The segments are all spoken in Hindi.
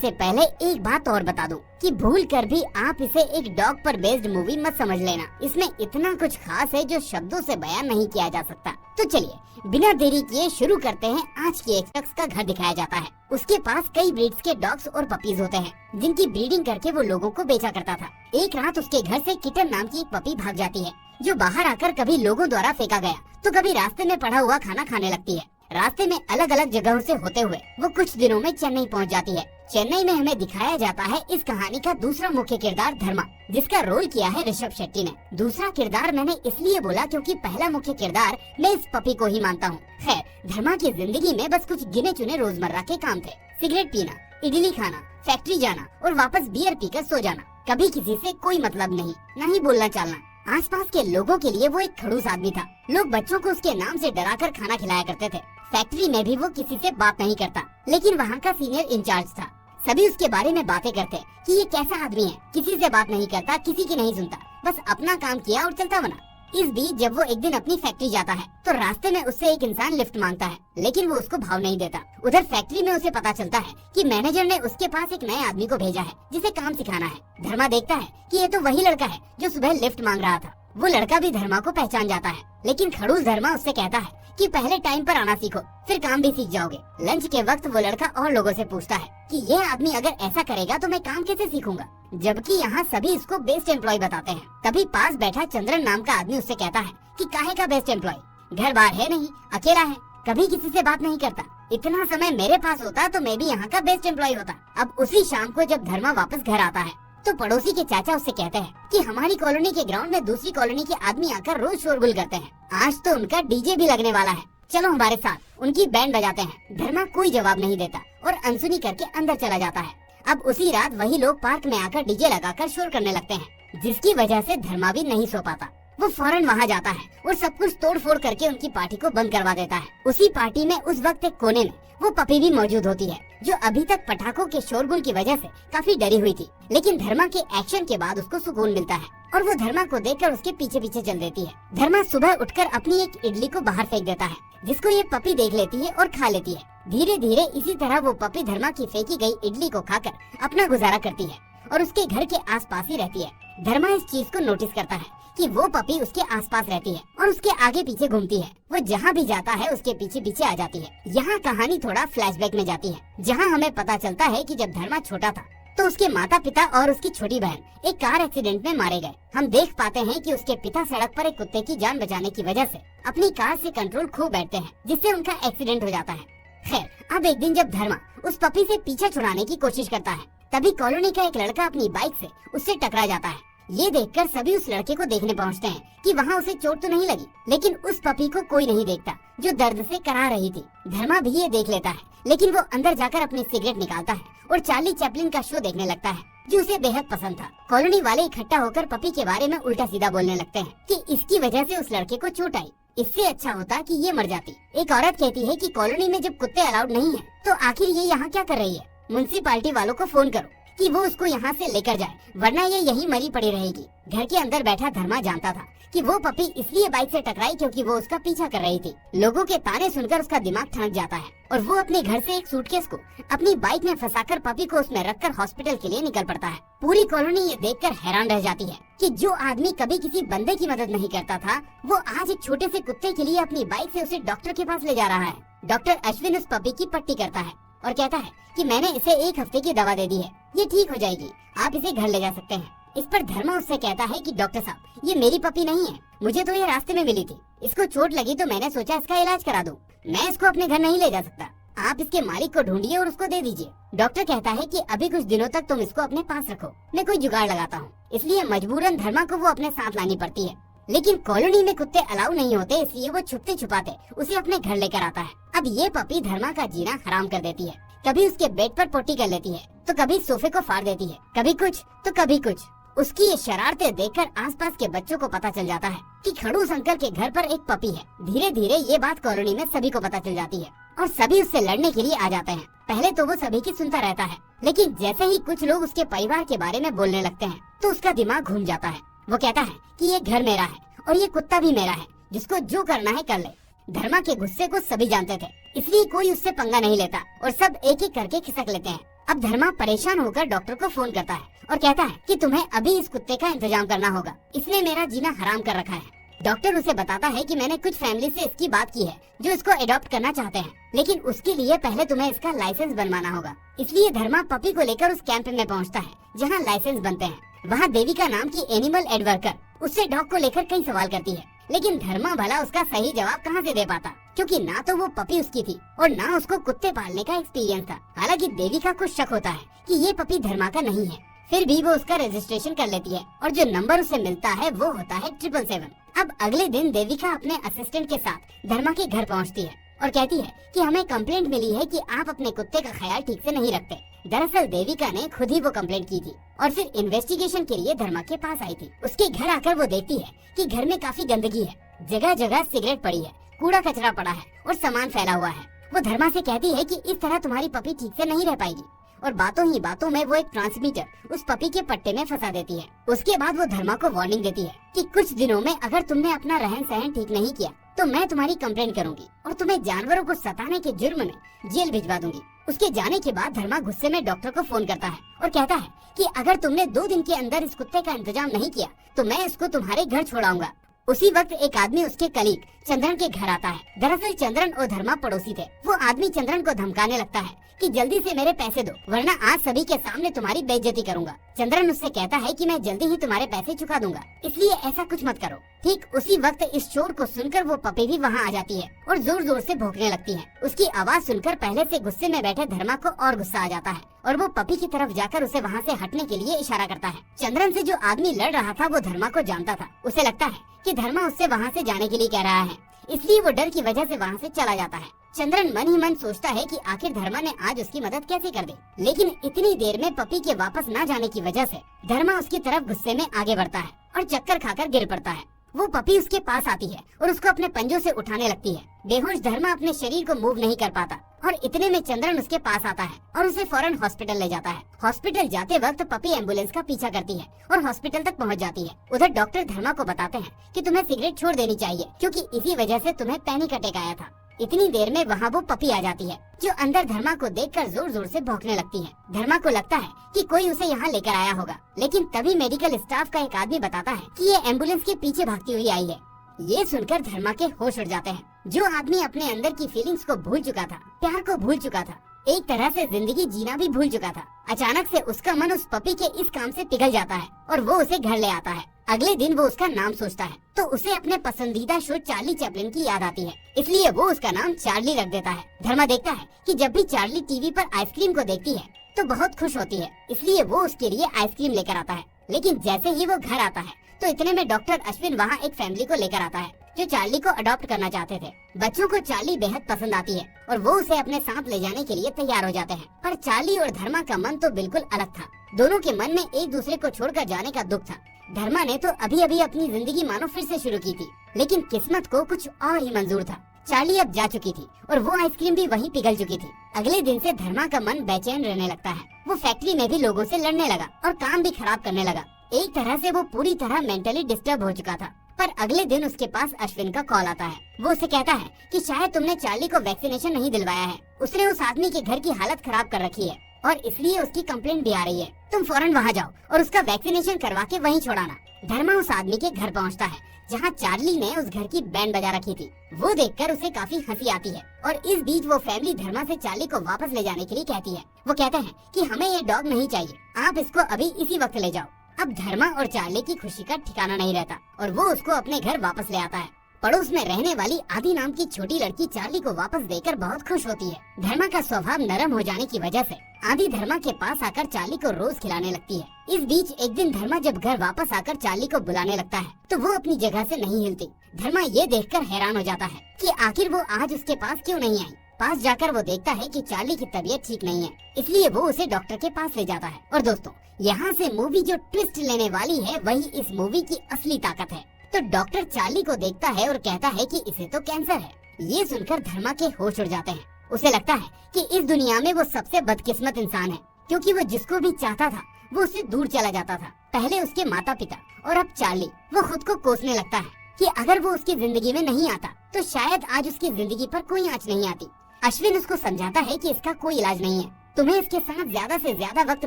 से पहले एक बात और बता दूं कि भूल कर भी आप इसे एक डॉग पर बेस्ड मूवी मत समझ लेना। इसमें इतना कुछ खास है जो शब्दों से बयान नहीं किया जा सकता। तो चलिए बिना देरी किए शुरू करते हैं। आज की एक शख्स का घर दिखाया जाता है। उसके पास कई ब्रीड्स के डॉग्स और पपीज होते हैं जिनकी ब्रीडिंग करके वो लोगों को बेचा करता था। एक रात उसके घर से किटन नाम की एक पपी भाग जाती है जो बाहर आकर कभी लोगों द्वारा फेंका गया तो कभी रास्ते में पड़ा हुआ खाना खाने लगती है। रास्ते में अलग अलग जगहों से होते हुए वो कुछ दिनों में चेन्नई पहुंच जाती है। चेन्नई में हमें दिखाया जाता है इस कहानी का दूसरा मुख्य किरदार धर्मा, जिसका रोल किया है ऋषभ शेट्टी ने। दूसरा किरदार मैंने इसलिए बोला क्योंकि पहला मुख्य किरदार मैं इस पपी को ही मानता हूँ। खैर, धर्मा की जिंदगी में बस कुछ गिने चुने रोजमर्रा के काम थे। सिगरेट पीना, इडली खाना, फैक्ट्री जाना और वापस बियर पीकर सो जाना। कभी किसी से कोई मतलब नहीं, न ही बोलना चालना। आसपास के लोगों के लिए वो एक खड़ूस आदमी था। लोग बच्चों को उसके नाम से डराकर खाना खिलाया करते थे। फैक्ट्री में भी वो किसी से बात नहीं करता, लेकिन वहाँ का सीनियर इंचार्ज था। सभी उसके बारे में बातें करते कि ये कैसा आदमी है, किसी से बात नहीं करता, किसी की नहीं सुनता, बस अपना काम किया और चलता बना। इस बीच जब वो एक दिन अपनी फैक्ट्री जाता है तो रास्ते में उससे एक इंसान लिफ्ट मांगता है, लेकिन वो उसको भाव नहीं देता। उधर फैक्ट्री में उसे पता चलता है कि मैनेजर ने उसके पास एक नए आदमी को भेजा है जिसे काम सिखाना है। धर्मा देखता है कि ये तो वही लड़का है जो सुबह लिफ्ट मांग रहा था। वो लड़का भी धर्मा को पहचान जाता है, लेकिन खड़ूस धर्मा उससे कहता है कि पहले टाइम पर आना सीखो, फिर काम भी सीख जाओगे। लंच के वक्त वो लड़का और लोगों से पूछता है कि ये आदमी अगर ऐसा करेगा तो मैं काम कैसे सीखूंगा, जबकि यहाँ सभी इसको बेस्ट एम्प्लॉय बताते हैं। तभी पास बैठा चंद्रन नाम का आदमी उससे कहता है कि काहे का बेस्ट एम्प्लॉय, घर बार है नहीं, अकेला है, कभी किसी से बात नहीं करता। इतना समय मेरे पास होता तो मैं भी यहाँ का बेस्ट एम्प्लॉय होता। अब उसी शाम को जब धर्मा वापस घर आता है तो पड़ोसी के चाचा उससे कहते हैं कि हमारी कॉलोनी के ग्राउंड में दूसरी कॉलोनी के आदमी आकर रोज शोरगुल करते हैं। आज तो उनका डीजे भी लगने वाला है, चलो हमारे साथ। उनकी बैंड बजाते हैं। धर्मा कोई जवाब नहीं देता और अनसुनी करके अंदर चला जाता है। अब उसी रात वही लोग पार्क में आकर डीजे लगाकर शोर करने लगते हैं, जिसकी वजह से धर्मा भी नहीं सो पाता। वो फौरन वहाँ जाता है और सब कुछ तोड़ फोड़ करके उनकी पार्टी को बंद करवा देता है। उसी पार्टी में उस वक्त एक कोने में वो पपी भी मौजूद होती है जो अभी तक पटाखों के शोरगुल की वजह से काफी डरी हुई थी, लेकिन धर्मा के एक्शन के बाद उसको सुकून मिलता है और वो धर्मा को देखकर उसके पीछे पीछे चल देती है। धर्मा सुबह उठकर अपनी एक इडली को बाहर फेंक देता है, जिसको ये पपी देख लेती है और खा लेती है। धीरे धीरे इसी तरह वो पपी धर्मा की फेंकी गई इडली को खाकर अपना गुजारा करती है और उसके घर के आसपास ही रहती है। धर्मा इस चीज को नोटिस करता है कि वो पपी उसके आसपास रहती है और उसके आगे पीछे घूमती है। वो जहाँ भी जाता है उसके पीछे पीछे आ जाती है। यहाँ कहानी थोड़ा फ्लैशबैक में जाती है, जहाँ हमें पता चलता है कि जब धर्मा छोटा था तो उसके माता पिता और उसकी छोटी बहन एक कार एक्सीडेंट में मारे गए। हम देख पाते हैं कि उसके पिता सड़क पर एक कुत्ते की जान बचाने की वजह से अपनी कार से कंट्रोल खो बैठते हैं, जिससे उनका एक्सीडेंट हो जाता है। खैर, अब एक दिन जब धर्मा उस पपी से पीछा छुड़ाने की कोशिश करता है, तभी कॉलोनी का एक लड़का अपनी बाइक से उससे टकरा जाता है। ये देखकर सभी उस लड़के को देखने पहुंचते हैं कि वहाँ उसे चोट तो नहीं लगी, लेकिन उस पपी को कोई नहीं देखता जो दर्द से करा रही थी। धर्मा भी ये देख लेता है, लेकिन वो अंदर जाकर अपनी सिगरेट निकालता है और चार्ली चैपलिन का शो देखने लगता है जो उसे बेहद पसंद था। कॉलोनी वाले इकट्ठा होकर पपी के बारे में उल्टा सीधा बोलने लगते हैं कि इसकी वजह से उस लड़के को चोट आई, इससे अच्छा होता कि ये मर जाती। एक औरत कहती है कि कॉलोनी में जब कुत्ते अलाउड नहीं है तो आखिर ये यहाँ क्या कर रही है। म्युनिसिपालिटी वालों को फोन करो कि वो उसको यहाँ से लेकर जाए, वरना ये यही मरी पड़ी रहेगी। घर के अंदर बैठा धर्मा जानता था कि वो पपी इसलिए बाइक से टकराई क्योंकि वो उसका पीछा कर रही थी। लोगों के ताने सुनकर उसका दिमाग ठनक जाता है और वो अपने घर से एक सूटकेस को अपनी बाइक में फंसाकर पपी को उसमें रखकर हॉस्पिटल के लिए निकल पड़ता है। पूरी कॉलोनी ये देखकर हैरान रह जाती है कि जो आदमी कभी किसी बंदे की मदद नहीं करता था, वो आज एक छोटे से कुत्ते के लिए अपनी बाइक से उसे डॉक्टर के पास ले जा रहा है। डॉक्टर अश्विन उस पपी की पट्टी करता है और कहता है कि मैंने इसे 1 हफ्ते की दवा दे दी है, ये ठीक हो जाएगी, आप इसे घर ले जा सकते हैं। इस पर धर्मा उससे कहता है कि डॉक्टर साहब, ये मेरी पपी नहीं है, मुझे तो ये रास्ते में मिली थी, इसको चोट लगी तो मैंने सोचा इसका इलाज करा दूं, मैं इसको अपने घर नहीं ले जा सकता, आप इसके मालिक को ढूंढिए और उसको दे दीजिए। डॉक्टर कहता है कि अभी कुछ दिनों तक तुम इसको अपने पास रखो, मैं कोई जुगाड़ लगाता हूँ। इसलिए मजबूरन धर्मा को वो अपने साथ लानी पड़ती है, लेकिन कॉलोनी में कुत्ते अलाउ नहीं होते, इसलिए वो छुपते छुपाते उसे अपने घर लेकर आता है। अब ये पपी धर्मा का जीना हराम कर देती है। कभी उसके बेड पर पोटी कर लेती है तो कभी सोफे को फाड़ देती है, कभी कुछ तो कभी कुछ। उसकी ये शरारतें देखकर आसपास के बच्चों को पता चल जाता है कि खड़ूस अंकल के घर पर एक पपी है। धीरे धीरे ये बात कॉलोनी में सभी को पता चल जाती है और सभी उससे लड़ने के लिए आ जाते हैं। पहले तो वो सभी की सुनता रहता है, लेकिन जैसे ही कुछ लोग उसके परिवार के बारे में बोलने लगते हैं तो उसका दिमाग घूम जाता है। वो कहता है कि ये घर मेरा है और ये कुत्ता भी मेरा है, जिसको जो करना है कर ले। धर्मा के गुस्से को सभी जानते थे, इसलिए कोई उससे पंगा नहीं लेता और सब एक एक करके खिसक लेते हैं। अब धर्मा परेशान होकर डॉक्टर को फोन करता है और कहता है कि तुम्हें अभी इस कुत्ते का इंतजाम करना होगा, इसने मेरा जीना हराम कर रखा है। डॉक्टर उसे बताता है कि मैंने कुछ फैमिली से इसकी बात की है जो इसको अडॉप्ट करना चाहते हैं, लेकिन उसके लिए पहले तुम्हें इसका लाइसेंस बनवाना होगा। इसलिए धर्मा पपी को लेकर उस कैंप में पहुंचता है जहां लाइसेंस बनते हैं। वहां देविका नाम की एनिमल एडवर्कर उससे डॉग को लेकर कई सवाल करती है, लेकिन धर्मा भला उसका सही जवाब कहां से दे पाता, क्योंकि ना तो वो पपी उसकी थी और ना उसको कुत्ते पालने का एक्सपीरियंस था। हालांकि देविका को शक होता है कि ये पपी धर्मा का नहीं है, फिर भी वो उसका रजिस्ट्रेशन कर लेती है और जो नंबर उसे मिलता है वो होता है 777। अब अगले दिन देविका अपने असिस्टेंट के साथ धर्मा के घर पहुंचती है और कहती है कि हमें कंप्लेंट मिली है कि आप अपने कुत्ते का ख्याल ठीक से नहीं रखते। दरअसल देविका ने खुद ही वो कंप्लेंट की थी और फिर इन्वेस्टिगेशन के लिए धर्मा के पास आई थी। उसके घर आकर वो देखती है कि घर में काफी गंदगी है, जगह जगह सिगरेट पड़ी है, कूड़ा कचरा पड़ा है और सामान फैला हुआ है। वो धर्मा से कहती है कि इस तरह तुम्हारी पपी ठीक से नहीं रह पाएगी और बातों ही बातों में वो एक ट्रांसमीटर उस पपी के पट्टे में फंसा देती है। उसके बाद वो धर्मा को वार्निंग देती है कि कुछ दिनों में अगर तुमने अपना रहन सहन ठीक नहीं किया तो मैं तुम्हारी कंप्लेंट करूंगी और तुम्हें जानवरों को सताने के जुर्म में जेल भिजवा दूंगी। उसके जाने के बाद धर्मा गुस्से में डॉक्टर को फोन करता है और कहता है कि अगर तुमने 2 दिन के अंदर इस कुत्ते का इंतजाम नहीं किया तो मैं इसको तुम्हारे घर छोड़ाऊंगा। उसी वक्त एक आदमी उसके कलीग चंद्रन के घर आता है। दरअसल चंद्रन और धर्मा पड़ोसी थे। वो आदमी चंद्रन को धमकाने लगता है कि जल्दी से मेरे पैसे दो वरना आज सभी के सामने तुम्हारी बेइज्जती करूंगा। चंद्रन उससे कहता है कि मैं जल्दी ही तुम्हारे पैसे चुका दूंगा, इसलिए ऐसा कुछ मत करो। ठीक उसी वक्त इस शोर को सुनकर वो पपी भी वहाँ आ जाती है और जोर जोर से भौंकने लगती है। उसकी आवाज सुनकर पहले से गुस्से में बैठे धर्मा को और गुस्सा आ जाता है और वो पपी की तरफ जाकर उसे वहाँ से हटने के लिए इशारा करता है। चंद्रन से जो आदमी लड़ रहा था वो धर्मा को जानता था। उसे लगता है कि धर्मा उससे वहाँ से जाने के लिए कह रहा है, इसलिए वो डर की वजह से वहाँ से चला जाता है। चंद्रन मन ही मन सोचता है कि आखिर धर्मा ने आज उसकी मदद कैसे कर दी, लेकिन इतनी देर में पपी के वापस न जाने की वजह से धर्मा उसकी तरफ गुस्से में आगे बढ़ता है और चक्कर खाकर गिर पड़ता है। वो पपी उसके पास आती है और उसको अपने पंजों से उठाने लगती है। बेहोश धर्मा अपने शरीर को मूव नहीं कर पाता और इतने में चंद्रन उसके पास आता है और उसे फौरन हॉस्पिटल ले जाता है। हॉस्पिटल जाते वक्त पपी एम्बुलेंस का पीछा करती है और हॉस्पिटल तक पहुंच जाती है। उधर डॉक्टर धर्मा को बताते हैं कि तुम्हें सिगरेट छोड़ देनी चाहिए क्योंकि इसी वजह से तुम्हें पैनिक अटैक आया था। इतनी देर में वहाँ वो पपी आ जाती है जो अंदर धर्मा को देखकर जोर जोर से भौंकने लगती है। धर्मा को लगता है कि कोई उसे यहाँ लेकर आया होगा, लेकिन तभी मेडिकल स्टाफ का एक आदमी बताता है कि ये एम्बुलेंस के पीछे भागती हुई आई है। ये सुनकर धर्मा के होश उड़ जाते हैं। जो आदमी अपने अंदर की फीलिंग्स को भूल चुका था, प्यार को भूल चुका था, एक तरह से जिंदगी जीना भी भूल चुका था, अचानक से उसका मन उस पपी के इस काम से पिघल जाता है और वो उसे घर ले आता है। अगले दिन वो उसका नाम सोचता है तो उसे अपने पसंदीदा शो चार्ली चैपलिन की याद आती है, इसलिए वो उसका नाम चार्ली रख देता है। धर्मा देखता है कि जब भी चार्ली टीवी पर आइसक्रीम को देखती है तो बहुत खुश होती है, इसलिए वो उसके लिए आइसक्रीम लेकर आता है। लेकिन जैसे ही वो घर आता है तो इतने में डॉक्टर अश्विन वहाँ एक फैमिली को लेकर आता है जो चार्ली को अडॉप्ट करना चाहते थे। बच्चों को चार्ली बेहद पसंद आती है और वो उसे अपने साथ ले जाने के लिए तैयार हो जाते हैं। पर चार्ली और धर्मा का मन तो बिल्कुल अलग था। दोनों के मन में एक दूसरे को छोड़कर जाने का दुख था। धर्मा ने तो अभी अभी अपनी जिंदगी मानो फिर से शुरू की थी, लेकिन किस्मत को कुछ और ही मंजूर था। चार्ली अब जा चुकी थी और वो आइसक्रीम भी वहीं पिघल चुकी थी। अगले दिन से धर्मा का मन बेचैन रहने लगता है। वो फैक्ट्री में भी लोगों से लड़ने लगा और काम भी खराब करने लगा। एक तरह से वो पूरी तरह मेंटली डिस्टर्ब हो चुका था। पर अगले दिन उसके पास अश्विन का कॉल आता है। वो उसे कहता है कि शायद तुमने चार्ली को वैक्सीनेशन नहीं दिलवाया है, उसने उस आदमी के घर की हालत खराब कर रखी है और इसलिए उसकी कंप्लेंट भी आ रही है। तुम फौरन वहाँ जाओ और उसका वैक्सीनेशन करवा के वहीं छोड़ाना। धर्मा उस आदमी के घर पहुँचता है जहाँ चार्ली ने उस घर की बैंड बजा रखी थी। वो देखकर उसे काफी हंसी आती है और इस बीच वो फैमिली धर्मा से चार्ली को वापस ले जाने के लिए कहती है। वो कहते हैं कि हमें ये डॉग नहीं चाहिए, आप इसको अभी इसी वक्त ले जाओ। अब धर्मा और चार्ली की खुशी का ठिकाना नहीं रहता और वो उसको अपने घर वापस ले आता है। पड़ोस में रहने वाली आदि नाम की छोटी लड़की चार्ली को वापस देकर बहुत खुश होती है। धर्मा का स्वभाव नरम हो जाने की वजह से आदि धर्मा के पास आकर चार्ली को रोज खिलाने लगती है। इस बीच एक दिन धर्मा जब घर वापस आकर चार्ली को बुलाने लगता है तो वो अपनी जगह से नहीं हिलती। धर्मा ये देखकर हैरान हो जाता है कि आखिर वो आज उसके पास क्यों नहीं आई। पास जाकर वो देखता है कि चार्ली की तबीयत ठीक नहीं है, इसलिए वो उसे डॉक्टर के पास ले जाता है। और दोस्तों, यहाँ से मूवी जो ट्विस्ट लेने वाली है वही इस मूवी की असली ताकत है। तो डॉक्टर चार्ली को देखता है और कहता है कि इसे तो कैंसर है। ये सुनकर धर्मा के होश उड़ जाते हैं। उसे लगता है कि इस दुनिया में वो सबसे बदकिस्मत इंसान है, क्योंकि वो जिसको भी चाहता था वो उससे दूर चला जाता था। पहले उसके माता पिता और अब चार्ली। वो खुद को कोसने लगता है कि अगर वो उसकी जिंदगी में नहीं आता तो शायद आज उसकी जिंदगी पर कोई आंच नहीं आती। अश्विन उसको समझाता है कि इसका कोई इलाज नहीं है, तुम्हें इसके साथ ज्यादा से ज्यादा वक्त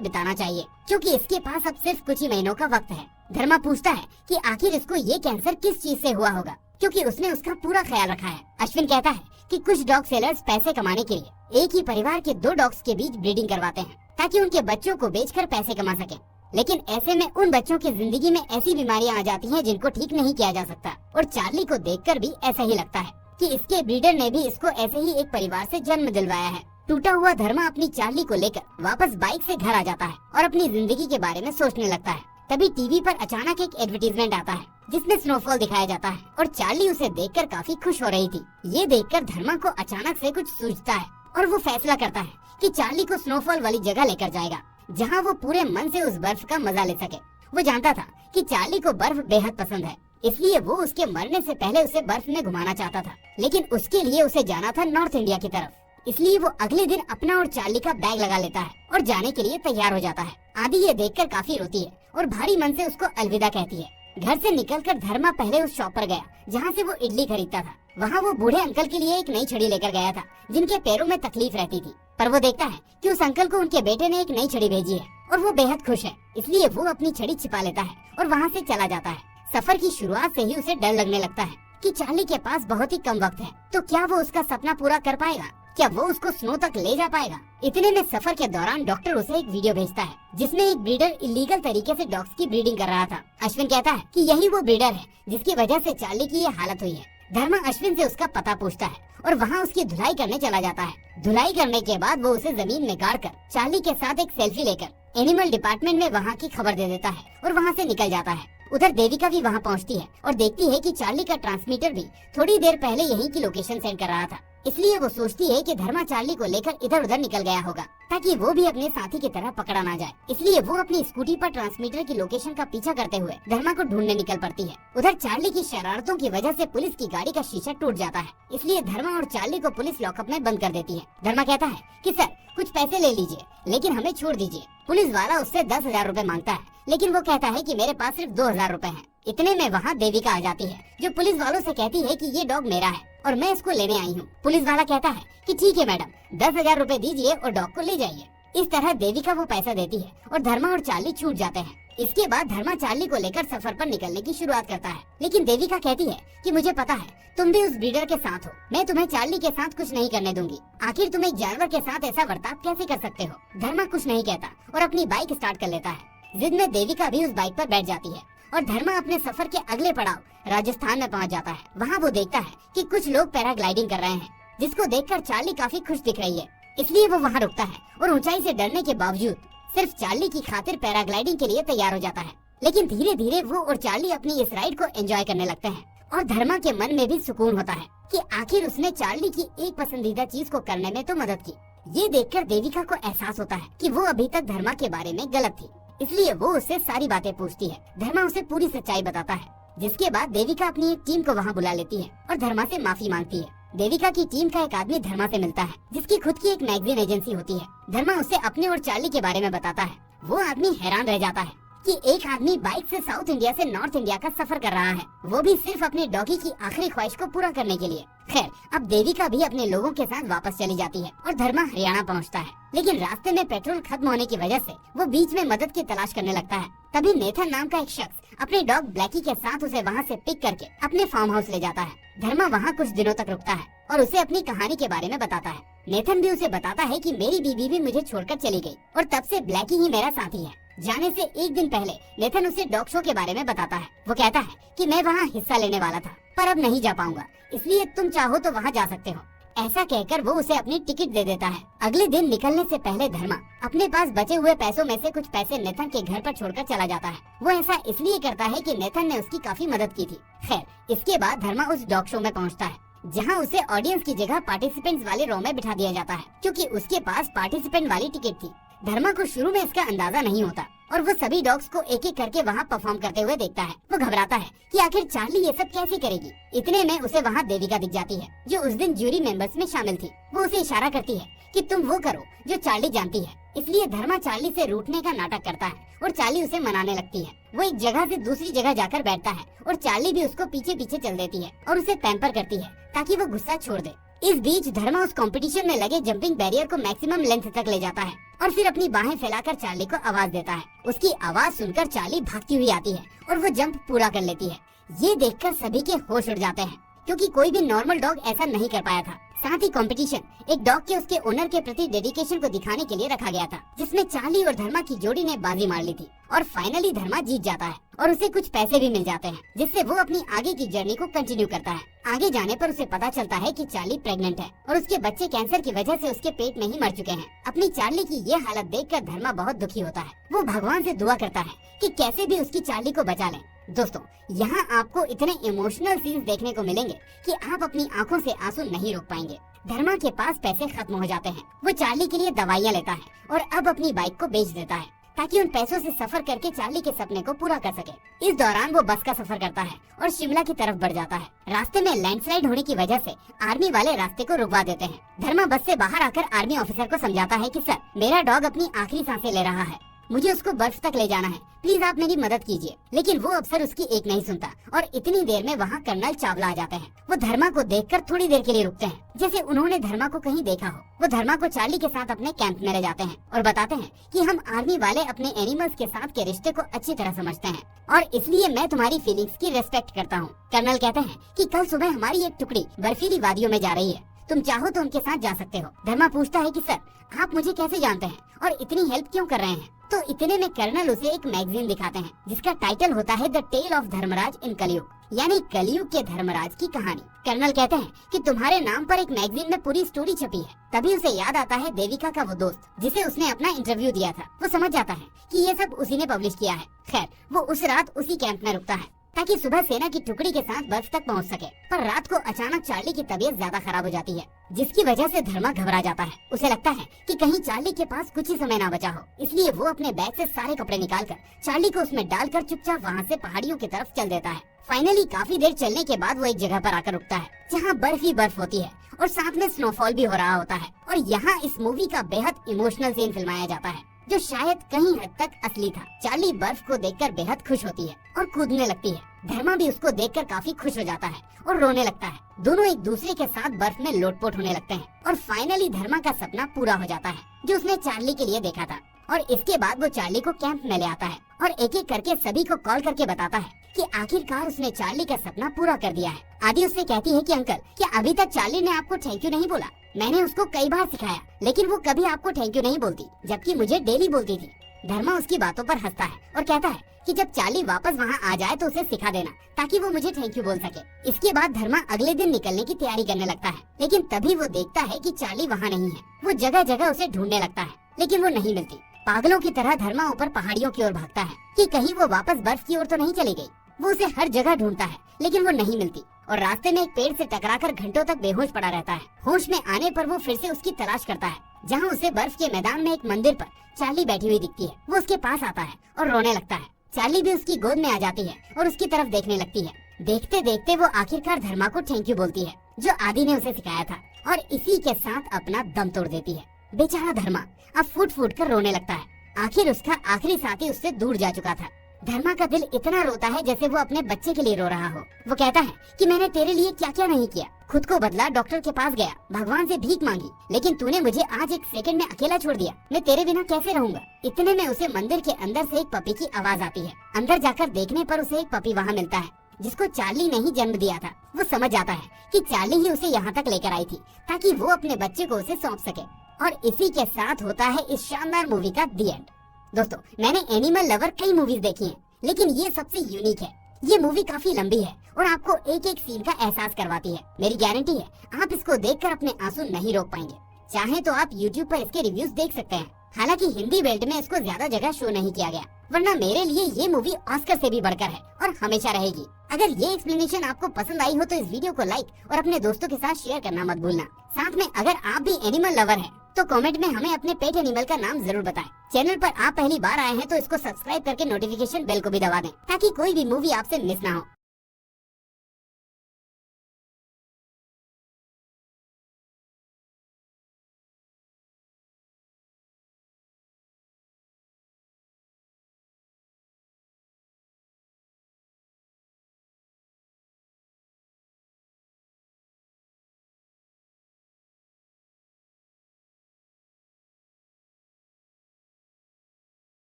बिताना चाहिए, क्योंकि इसके पास अब सिर्फ कुछ ही महीनों का वक्त है। धर्मा पूछता है कि आखिर इसको ये कैंसर किस चीज से हुआ होगा, क्योंकि उसने उसका पूरा ख्याल रखा है। अश्विन कहता है कि कुछ डॉग सेलर्स पैसे कमाने के लिए एक ही परिवार के 2 डॉग्स के बीच ब्रीडिंग करवाते हैं, ताकि उनके बच्चों को बेचकर पैसे कमा सके। लेकिन ऐसे में उन बच्चों की जिंदगी में ऐसी बीमारियां आ जाती हैं जिनको ठीक नहीं किया जा सकता। और चार्ली को देखकर भी ऐसा ही लगता है कि इसके ब्रीडर ने भी इसको ऐसे ही एक परिवार से जन्म दिलवाया है। टूटा हुआ धर्मा अपनी चार्ली को लेकर वापस बाइक से घर आ जाता है और अपनी जिंदगी के बारे में सोचने लगता है। तभी टीवी पर अचानक एक एडवर्टीजमेंट आता है जिसमें स्नोफॉल दिखाया जाता है और चार्ली उसे देखकर काफी खुश हो रही थी। ये देखकर धर्मा को अचानक से कुछ सूझता है और वो फैसला करता है कि चार्ली को स्नोफॉल वाली जगह लेकर जाएगा, जहाँ वो पूरे मन से उस बर्फ का मजा ले सके। वो जानता था कि चार्ली को बर्फ बेहद पसंद है, इसलिए वो उसके मरने से पहले उसे बर्फ में घुमाना चाहता था। लेकिन उसके लिए उसे जाना था नॉर्थ इंडिया की तरफ। इसलिए वो अगले दिन अपना और चार्ली का बैग लगा लेता है और जाने के लिए तैयार हो जाता है। आदि ये देखकर काफी रोती है और भारी मन से उसको अलविदा कहती है। घर से निकलकर धर्मा पहले उस शॉप पर गया जहाँ से वो इडली खरीदता था। वहाँ वो बूढ़े अंकल के लिए एक नई छड़ी लेकर गया था, जिनके पैरों में तकलीफ रहती थी। पर वो देखता है कि उस अंकल को उनके बेटे ने एक नई छड़ी भेजी है और वो बेहद खुश है। इसलिए वो अपनी छड़ी छिपा लेता है और वहाँ से चला जाता है। सफर की शुरुआत से ही उसे डर लगने लगता है कि चार्ली के पास बहुत ही कम वक्त है, तो क्या वो उसका सपना पूरा कर पाएगा? क्या वो उसको स्नो तक ले जा पाएगा? इतने में सफर के दौरान डॉक्टर उसे एक वीडियो भेजता है जिसमें एक ब्रीडर इलीगल तरीके से डॉग्स की ब्रीडिंग कर रहा था। अश्विन कहता है कि यही वो ब्रीडर है जिसकी वजह से चार्ली की ये हालत हुई है। धर्मा अश्विन से उसका पता पूछता है और वहाँ उसकी धुलाई करने चला जाता है। धुलाई करने के बाद वो उसे जमीन में गाड़ कर चार्ली के साथ एक सेल्फी लेकर एनिमल डिपार्टमेंट में वहाँ की खबर दे देता है और वहाँ से निकल जाता है। उधर देविका भी वहाँ पहुँचती है और देखती है कि चार्ली का ट्रांसमीटर भी थोड़ी देर पहले यहीं की लोकेशन सेंड कर रहा था। इसलिए वो सोचती है कि धर्मा चार्ली को लेकर इधर उधर निकल गया होगा ताकि वो भी अपने साथी की तरह पकड़ा ना जाए। इसलिए वो अपनी स्कूटी पर ट्रांसमीटर की लोकेशन का पीछा करते हुए धर्मा को ढूंढने निकल पड़ती है। उधर चार्ली की शरारतों की वजह से पुलिस की गाड़ी का शीशा टूट जाता है, इसलिए धर्मा और चार्ली को पुलिस लॉकअप में बंद कर देती है। धर्मा कहता है कि सर कुछ पैसे ले लीजिए, लेकिन हमें छोड़ दीजिए। पुलिस वाला उससे 10,000 रूपए मांगता है, लेकिन वो कहता है कि मेरे पास सिर्फ 2,000 रूपए हैं। इतने में वहाँ देविका आ जाती है जो पुलिस वालों से कहती है कि ये डॉग मेरा है और मैं इसको लेने आई हूँ। पुलिस वाला कहता है कि ठीक है मैडम, 10,000 रूपए दीजिए और डॉग को ले जाइए। इस तरह देविका वो पैसा देती है और धर्मा और चार्ली छूट जाते हैं। इसके बाद धर्मा चार्ली को लेकर सफर पर निकलने की शुरुआत करता है, लेकिन देविका कहती है कि मुझे पता है तुम भी उस ब्रीडर के साथ हो, मैं तुम्हें चार्ली के साथ कुछ नहीं करने दूंगी। आखिर तुम एक जानवर के साथ ऐसा बर्ताव कैसे कर सकते हो? धर्मा कुछ नहीं कहता और अपनी बाइक स्टार्ट कर लेता है। जिद में देविका भी उस बाइक पर बैठ जाती है और धर्मा अपने सफर के अगले पड़ाव राजस्थान में पहुंच जाता है। वहाँ वो देखता है कि कुछ लोग पैराग्लाइडिंग कर रहे हैं, जिसको देखकर चार्ली काफी खुश दिख रही है। इसलिए वो वहाँ रुकता है और ऊंचाई से डरने के बावजूद सिर्फ चार्ली की खातिर पैराग्लाइडिंग के लिए तैयार हो जाता है। लेकिन धीरे धीरे वो और चार्ली अपनी इस राइड को एंजॉय करने लगते हैं और धर्मा के मन में भी सुकून होता है कि आखिर उसने चार्ली की एक पसंदीदा चीज को करने में तो मदद की। ये देखकर देविका को एहसास होता है कि वो अभी तक धर्मा के बारे में गलत थी, इसलिए वो उससे सारी बातें पूछती है। धर्मा उसे पूरी सच्चाई बताता है, जिसके बाद देविका अपनी एक टीम को वहाँ बुला लेती है और धर्मा से माफी मांगती है। देविका की टीम का एक आदमी धर्मा से मिलता है, जिसकी खुद की एक मैगजीन एजेंसी होती है। धर्मा उसे अपने और चार्ली के बारे में बताता है। वो आदमी हैरान रह जाता है कि एक आदमी बाइक से साउथ इंडिया से नॉर्थ इंडिया का सफर कर रहा है, वो भी सिर्फ अपने डॉगी की आखिरी ख्वाहिश को पूरा करने के लिए। खैर, अब देविका भी अपने लोगों के साथ वापस चली जाती है और धर्मा हरियाणा पहुंचता है। लेकिन रास्ते में पेट्रोल खत्म होने की वजह से वो बीच में मदद की तलाश करने लगता है। तभी नेथन नाम का एक शख्स अपने डॉग ब्लैकी के साथ उसे वहाँ से पिक करके अपने फार्म हाउस ले जाता है। धर्मा वहाँ कुछ दिनों तक रुकता है और उसे अपनी कहानी के बारे में बताता है। नेथन भी उसे बताता है कि मेरी बीवी भी मुझे छोड़कर चली गई और तब से ब्लैकी ही मेरा साथी है। जाने से एक दिन पहले नेथन उसे डॉग शो के बारे में बताता है। वो कहता है कि मैं वहाँ हिस्सा लेने वाला था, पर अब नहीं जा पाऊंगा, इसलिए तुम चाहो तो वहाँ जा सकते हो। ऐसा कहकर वो उसे अपनी टिकट दे देता है। अगले दिन निकलने से पहले धर्मा अपने पास बचे हुए पैसों में से कुछ पैसे नेथन के घर पर छोड़कर चला जाता है। वो ऐसा इसलिए करता है कि नेथन ने उसकी काफी मदद की थी। खैर, इसके बाद धर्मा उस डॉग शो में पहुँचता है, जहाँ उसे ऑडियंस की जगह पार्टिसिपेंट्स वाले रो में बिठा दिया जाता है, क्योंकि उसके पास पार्टिसिपेंट वाली टिकट थी। धर्मा को शुरू में इसका अंदाजा नहीं होता और वो सभी डॉग्स को एक एक करके वहाँ परफॉर्म करते हुए देखता है। वो घबराता है कि आखिर चार्ली ये सब कैसे करेगी। इतने में उसे वहाँ देविका दिख जाती है, जो उस दिन जूरी मेंबर्स में शामिल थी। वो उसे इशारा करती है कि तुम वो करो जो चार्ली जानती है। इसलिए धर्मा चार्ली से रूठने का नाटक करता है और चार्ली उसे मनाने लगती है। वो एक जगह से दूसरी जगह जाकर बैठता है और चार्ली भी उसको पीछे पीछे चल देती है और उसे पैम्पर करती है ताकि वो गुस्सा छोड़ दे। इस बीच धर्मा उस कंपटीशन में लगे जंपिंग बैरियर को मैक्सिमम लेंथ तक ले जाता है और फिर अपनी बाहें फैलाकर चार्ली को आवाज देता है। उसकी आवाज सुनकर चार्ली भागती हुई आती है और वो जंप पूरा कर लेती है। ये देखकर सभी के होश उड़ जाते हैं क्योंकि कोई भी नॉर्मल डॉग ऐसा नहीं कर पाया था। साथ ही कंपटीशन एक डॉग के उसके ओनर के प्रति डेडिकेशन को दिखाने के लिए रखा गया था, जिसमें चार्ली और धर्मा की जोड़ी ने बाजी मार ली थी और फाइनली धर्मा जीत जाता है और उसे कुछ पैसे भी मिल जाते हैं, जिससे वो अपनी आगे की जर्नी को कंटिन्यू करता है। आगे जाने पर उसे पता चलता है कि चार्ली प्रेग्नेंट है और उसके बच्चे कैंसर की वजह से उसके पेट में ही मर चुके हैं। अपनी चार्ली की ये हालत देखकर धर्मा बहुत दुखी होता है। वो भगवान से दुआ करता है कि कैसे भी उसकी चार्ली को बचा लें। दोस्तों, यहाँ आपको इतने इमोशनल सीन्स देखने को मिलेंगे कि आप अपनी आंखों से आंसू नहीं रोक पाएंगे। धर्मा के पास पैसे खत्म हो जाते हैं। वो चार्ली के लिए दवाइयाँ लेता है और अब अपनी बाइक को बेच देता है ताकि उन पैसों से सफर करके चार्ली के सपने को पूरा कर सके। इस दौरान वो बस का सफर करता है और शिमला की तरफ बढ़ जाता है। रास्ते में लैंडस्लाइड होने की वजह से आर्मी वाले रास्ते को रुकवा देते हैं। धर्मा बस से बाहर आकर आर्मी ऑफिसर को समझाता है कि सर, मेरा डॉग अपनी आखिरी सांसें ले रहा है, मुझे उसको बर्फ तक ले जाना है, प्लीज आप मेरी मदद कीजिए। लेकिन वो अफसर उसकी एक नहीं सुनता और इतनी देर में वहाँ कर्नल चावला आ जाते हैं। वो धर्मा को देखकर थोड़ी देर के लिए रुकते हैं, जैसे उन्होंने धर्मा को कहीं देखा हो। वो धर्मा को चार्ली के साथ अपने कैंप में ले जाते हैं और बताते हैं कि हम आर्मी वाले अपने एनिमल्स के साथ के रिश्ते को अच्छी तरह समझते हैं और इसलिए मैं तुम्हारी फीलिंग्स की रिस्पेक्ट करता हूँ। कर्नल कहते हैं कि कल सुबह हमारी एक टुकड़ी बर्फीली वादियों में जा रही है, तुम चाहो तो उनके साथ जा सकते हो। धर्मा पूछता है कि सर, आप मुझे कैसे जानते हैं और इतनी हेल्प क्यों कर रहे हैं? तो इतने में कर्नल उसे एक मैगजीन दिखाते हैं जिसका टाइटल होता है द टेल ऑफ धर्मराज इन कलयुग, यानी कलयुग के धर्मराज की कहानी। कर्नल कहते हैं कि तुम्हारे नाम पर एक मैगजीन में पूरी स्टोरी छपी है। तभी उसे याद आता है देविका का वो दोस्त जिसे उसने अपना इंटरव्यू दिया था। वो समझ जाता है कि ये सब उसी ने पब्लिश किया है। खैर, वो उस रात उसी कैंप में रुकता है ताकि सुबह सेना की टुकड़ी के साथ बर्फ तक पहुंच सके। पर रात को अचानक चार्ली की तबीयत ज्यादा खराब हो जाती है, जिसकी वजह से धर्मा घबरा जाता है। उसे लगता है कि कहीं चार्ली के पास कुछ ही समय ना बचा हो, इसलिए वो अपने बैग से सारे कपड़े निकालकर चार्ली को उसमें डालकर चुपचाप वहाँ से पहाड़ियों की तरफ चल देता है। फाइनली काफी देर चलने के बाद वो एक जगह पर आकर रुकता है जहाँ बर्फ ही बर्फ होती है और साथ में स्नोफॉल भी हो रहा होता है। और यहाँ इस मूवी का बेहद इमोशनल सीन फिल्माया जाता है जो शायद कहीं हद तक असली था। चार्ली बर्फ को देखकर बेहद खुश होती है और कूदने लगती है। धर्मा भी उसको देखकर काफी खुश हो जाता है और रोने लगता है। दोनों एक दूसरे के साथ बर्फ में लोटपोट होने लगते हैं और फाइनली धर्मा का सपना पूरा हो जाता है जो उसने चार्ली के लिए देखा था। और इसके बाद वो चार्ली को कैंप में ले आता है और एक एक करके सभी को कॉल करके बताता है कि आखिरकार उसने चार्ली का सपना पूरा कर दिया है। आदि उससे कहती है कि अंकल, क्या अभी तक चार्ली ने आपको थैंक यू नहीं बोला? मैंने उसको कई बार सिखाया लेकिन वो कभी आपको थैंक यू नहीं बोलती, जबकि मुझे डेली बोलती थी। धर्मा उसकी बातों पर हंसता है और कहता है कि जब चार्ली वापस वहाँ आ जाए तो उसे सिखा देना ताकि वो मुझे थैंक यू बोल सके। इसके बाद धर्मा अगले दिन निकलने की तैयारी करने लगता है, लेकिन तभी वो देखता है कि चार्ली वहाँ नहीं है। वो जगह जगह उसे ढूंढने लगता है लेकिन वो नहीं मिलती। पागलों की तरह धर्मा ऊपर पहाड़ियों की ओर भागता है कि कहीं वो वापस बर्फ की ओर तो नहीं चली गई। वो उसे हर जगह ढूंढता है लेकिन वो नहीं मिलती और रास्ते में एक पेड़ से टकराकर घंटों तक बेहोश पड़ा रहता है। होश में आने पर वो फिर से उसकी तलाश करता है, जहाँ उसे बर्फ के मैदान में एक मंदिर पर चार्ली बैठी हुई दिखती है। वो उसके पास आता है और रोने लगता है। चार्ली भी उसकी गोद में आ जाती है और उसकी तरफ देखने लगती है। देखते देखते वो आखिरकार धर्मा को थैंक यू बोलती है जो आदि ने उसे सिखाया था और इसी के साथ अपना दम तोड़ देती है। बेचारा धर्मा अब फूट फूट कर रोने लगता है। आखिर उसका आखिरी साथी उससे दूर जा चुका था। धर्मा का दिल इतना रोता है जैसे वो अपने बच्चे के लिए रो रहा हो। वो कहता है कि मैंने तेरे लिए क्या क्या नहीं किया, खुद को बदला, डॉक्टर के पास गया, भगवान से भीख मांगी, लेकिन तूने मुझे आज एक सेकंड में अकेला छोड़ दिया। मैं तेरे बिना कैसे रहूंगा? इतने में उसे मंदिर के अंदर से एक पपी की आवाज आती है। अंदर जाकर देखने पर उसे एक पपी वहाँ मिलता है जिसको चार्ली ने ही जन्म दिया था। वो समझ जाता है कि चार्ली ही उसे यहाँ तक लेकर आई थी ताकि वो अपने बच्चे को उसे सौंप सके। और इसी के साथ होता है इस शानदार मूवी का दी एंड। दोस्तों, मैंने एनिमल लवर कई मूवीज देखी हैं, लेकिन ये सबसे यूनिक है। ये मूवी काफी लंबी है और आपको एक एक सीन का एहसास करवाती है। मेरी गारंटी है आप इसको देखकर अपने आंसू नहीं रोक पाएंगे। चाहे तो आप YouTube पर इसके रिव्यूज देख सकते हैं। हालांकि हिंदी बेल्ट में इसको ज्यादा जगह शो नहीं किया गया, वरना मेरे लिए ये मूवी ऑस्कर से भी बढ़कर है और हमेशा रहेगी। अगर ये एक्सप्लेनेशन आपको पसंद आई हो तो इस वीडियो को लाइक और अपने दोस्तों के साथ शेयर करना मत भूलना। साथ में अगर आप भी एनिमल लवर हैं तो कमेंट में हमें अपने पेट एनिमल का नाम जरूर बताएं। चैनल पर आप पहली बार आए हैं तो इसको सब्सक्राइब करके नोटिफिकेशन बेल को भी दबा दें ताकि कोई भी मूवी आपसे मिस ना हो।